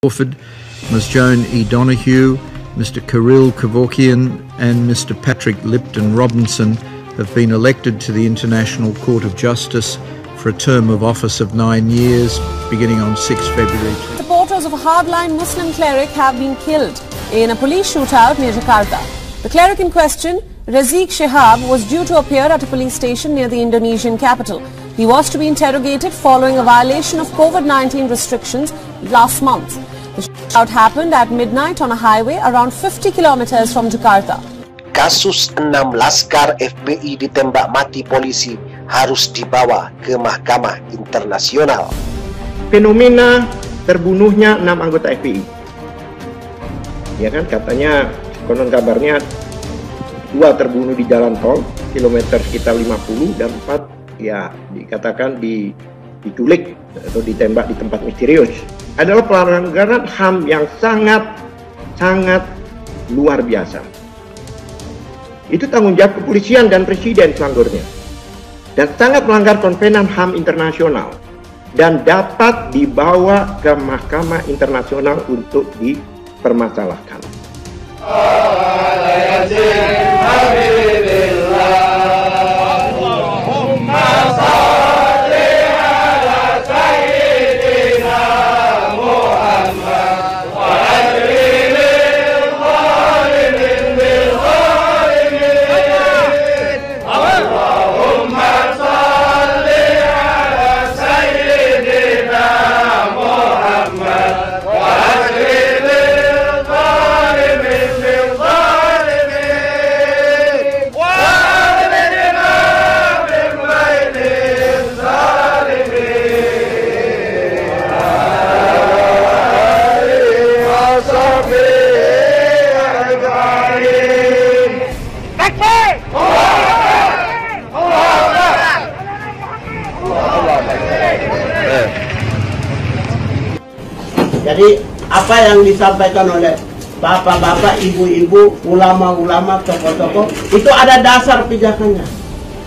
Crawford, Ms Joan E. Donoghue, Mr Kirill Kevorkian and Mr Patrick Lipton Robinson have been elected to the International Court of Justice for a term of office of 9 years, beginning on 6 February. Supporters of a hardline Muslim cleric have been killed in a police shootout near Jakarta. The cleric in question, Razik Shihab, was due to appear at a police station near the Indonesian capital. He was to be interrogated following a violation of COVID-19 restrictions last month. The shootout happened at midnight on a highway around 50 kilometers from Jakarta. Kasus 6 laskar FPI ditembak mati polisi harus dibawa ke Mahkamah Internasional. Fenomena terbunuhnya 6 anggota FPI. Ya kan, katanya konon kabarnya 2 terbunuh di jalan tol kilometer sekitar 50 dan 4 ya dikatakan diculik atau ditembak di tempat misterius. Adalah pelanggaran HAM yang sangat luar biasa. Itu tanggung jawab kepolisian dan presiden selanggurnya. Dan sangat melanggar konvenan HAM internasional. Dan dapat dibawa ke Mahkamah Internasional untuk dipermasalahkan. Jadi apa yang disampaikan oleh bapak-bapak, ibu-ibu, ulama-ulama, tokoh-tokoh itu ada dasar pijakannya.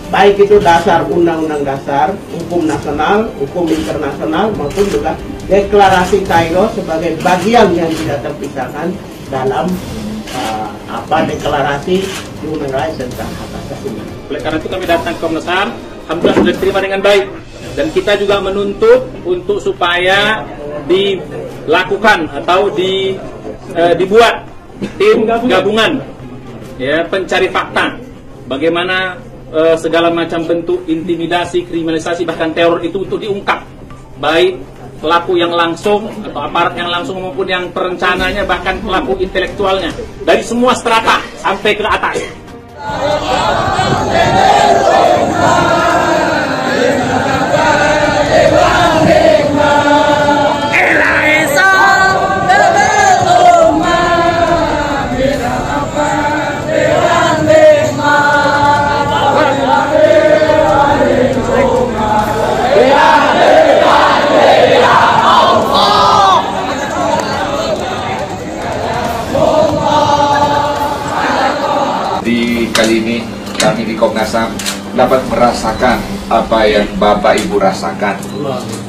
Baik itu dasar undang-undang dasar, hukum nasional, hukum internasional maupun juga deklarasi Kairo sebagai bagian yang tidak terpisahkan dalam deklarasi Human Rights tentang hak asasi manusia. Oleh karena itu kami datang ke Komnas HAM, alhamdulillah sudah diterima dengan baik, dan kita juga menuntut untuk supaya dilakukan atau dibuat tim gabungan ya pencari fakta bagaimana segala macam bentuk intimidasi, kriminalisasi bahkan teror itu untuk diungkap, baik pelaku yang langsung atau aparat yang langsung maupun yang perencananya, bahkan pelaku intelektualnya dari semua strata sampai ke atas. Kali ini kami di Komnas HAM dapat merasakan apa yang Bapak Ibu rasakan.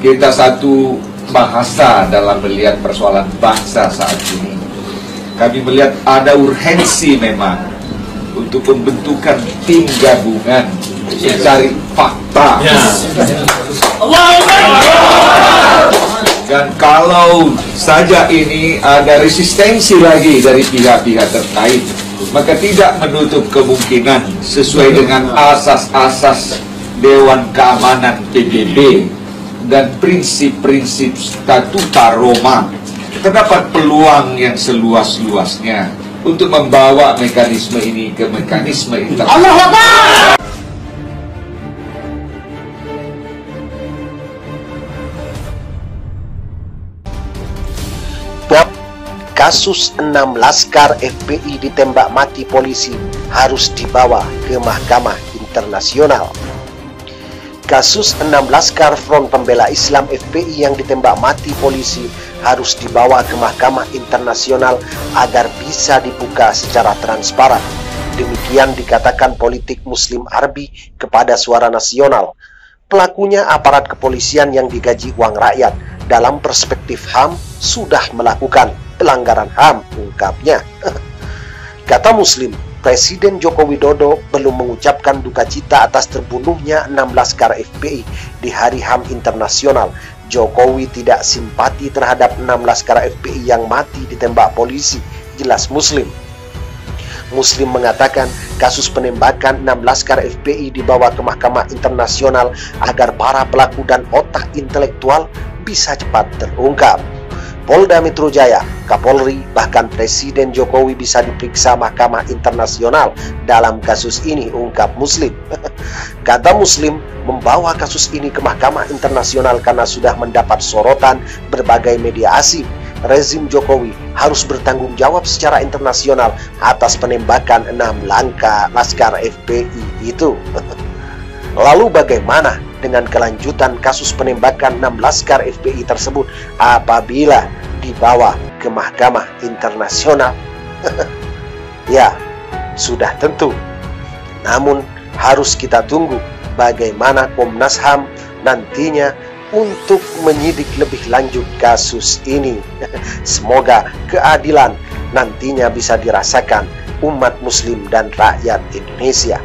Kita satu bahasa dalam melihat persoalan bangsa saat ini. Kami melihat ada urgensi memang untuk pembentukan tim gabungan mencari fakta. Dan kalau saja ini ada resistensi lagi dari pihak-pihak terkait, maka tidak menutup kemungkinan sesuai dengan asas-asas Dewan Keamanan PBB dan prinsip-prinsip Statuta Roma, terdapat peluang yang seluas-luasnya untuk membawa mekanisme ini ke mekanisme internasional. Kasus 6 laskar FPI ditembak mati polisi harus dibawa ke Mahkamah Internasional. Kasus 6 laskar Front Pembela Islam FPI yang ditembak mati polisi harus dibawa ke Mahkamah Internasional agar bisa dibuka secara transparan. Demikian dikatakan politik Muslim Arbi kepada Suara Nasional. Pelakunya aparat kepolisian yang digaji uang rakyat dalam perspektif HAM sudah melakukan pelanggaran HAM, ungkapnya. Kata Muslim, Presiden Joko Widodo belum mengucapkan duka cita atas terbunuhnya 6 laskar FPI di Hari HAM Internasional. Jokowi tidak simpati terhadap 6 laskar FPI yang mati ditembak polisi, jelas Muslim. Muslim mengatakan kasus penembakan 6 laskar FPI dibawa ke Mahkamah Internasional agar para pelaku dan otak intelektual bisa cepat terungkap. Polda Metro Jaya, Kapolri, bahkan Presiden Jokowi bisa diperiksa Mahkamah Internasional dalam kasus ini, ungkap Muslim. Kata Muslim, membawa kasus ini ke Mahkamah Internasional karena sudah mendapat sorotan berbagai media asing. Rezim Jokowi harus bertanggung jawab secara internasional atas penembakan 6 laskar FPI itu. Lalu bagaimana dengan kelanjutan kasus penembakan 6 laskar FPI tersebut apabila dibawa ke Mahkamah Internasional? Ya, sudah tentu. Namun harus kita tunggu bagaimana Komnas HAM nantinya untuk menyidik lebih lanjut kasus ini. Semoga keadilan nantinya bisa dirasakan umat muslim dan rakyat Indonesia.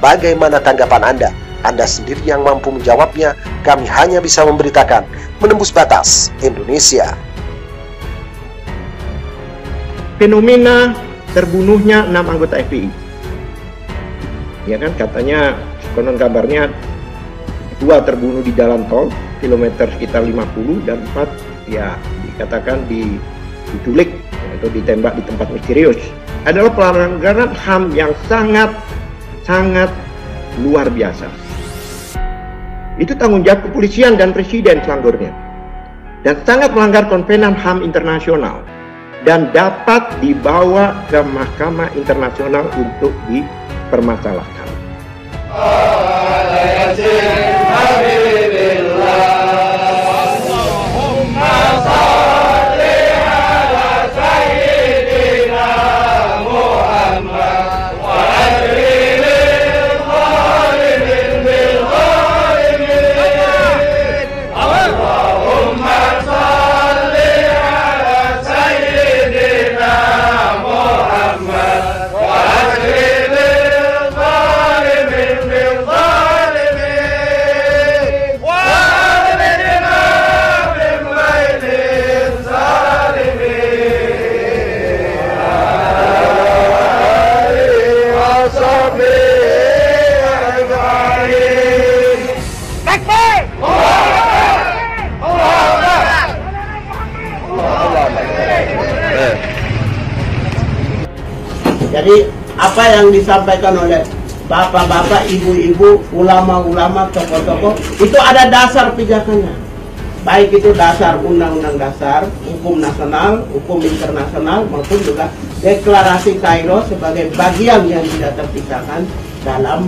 Bagaimana tanggapan Anda? Anda sendiri yang mampu menjawabnya. Kami hanya bisa memberitakan Menembus Batas Indonesia. Fenomena terbunuhnya 6 anggota FPI. Ya kan, katanya konon kabarnya 2 terbunuh di jalan tol kilometer sekitar 50 dan 4 ya dikatakan diculik atau ditembak di tempat misterius. Adalah pelanggaran HAM yang sangat luar biasa. Itu tanggung jawab kepolisian dan presiden selanggurnya, dan sangat melanggar konvenan HAM internasional dan dapat dibawa ke Mahkamah Internasional untuk dipermasalahkan. Jadi apa yang disampaikan oleh bapak-bapak, ibu-ibu, ulama-ulama, tokoh-tokoh, itu ada dasar pijakannya. Baik itu dasar undang-undang dasar, hukum nasional, hukum internasional, maupun juga deklarasi Kairo sebagai bagian yang tidak terpisahkan dalam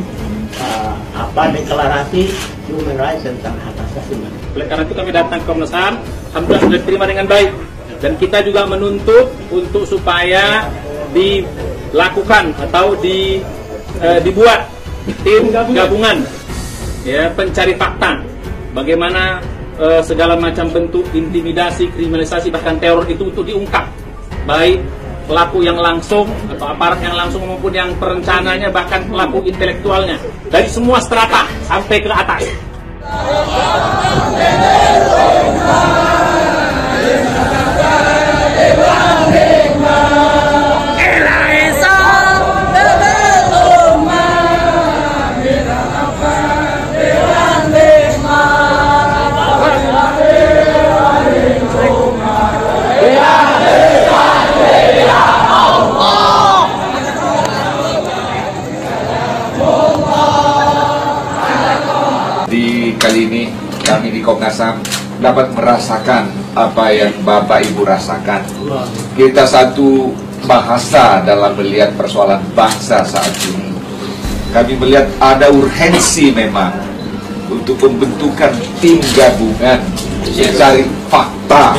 deklarasi Human Rights tentang hak asasi manusia. Oleh karena itu kami datang ke Komnas HAM, alhamdulillah sudah diterima dengan baik. Dan kita juga menuntut untuk supaya dilakukan atau dibuat tim gabungan ya pencari fakta bagaimana segala macam bentuk intimidasi, kriminalisasi, bahkan teror itu untuk diungkap, baik pelaku yang langsung atau aparat yang langsung maupun yang perencananya, bahkan pelaku intelektualnya dari semua strata sampai ke atas. Kali ini kami di Komnas HAM dapat merasakan apa yang Bapak Ibu rasakan. Kita satu bahasa dalam melihat persoalan bangsa saat ini. Kami melihat ada urgensi memang untuk pembentukan tim gabungan mencari fakta.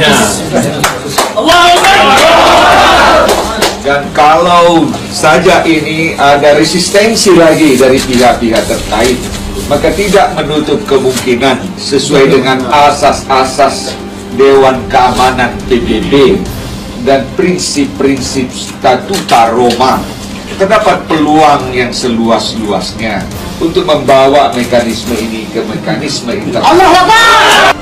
Dan kalau saja ini ada resistensi lagi dari pihak-pihak terkait, maka tidak menutup kemungkinan sesuai dengan asas-asas Dewan Keamanan PBB dan prinsip-prinsip Statuta Roma, terdapat peluang yang seluas-luasnya untuk membawa mekanisme ini ke mekanisme internasional.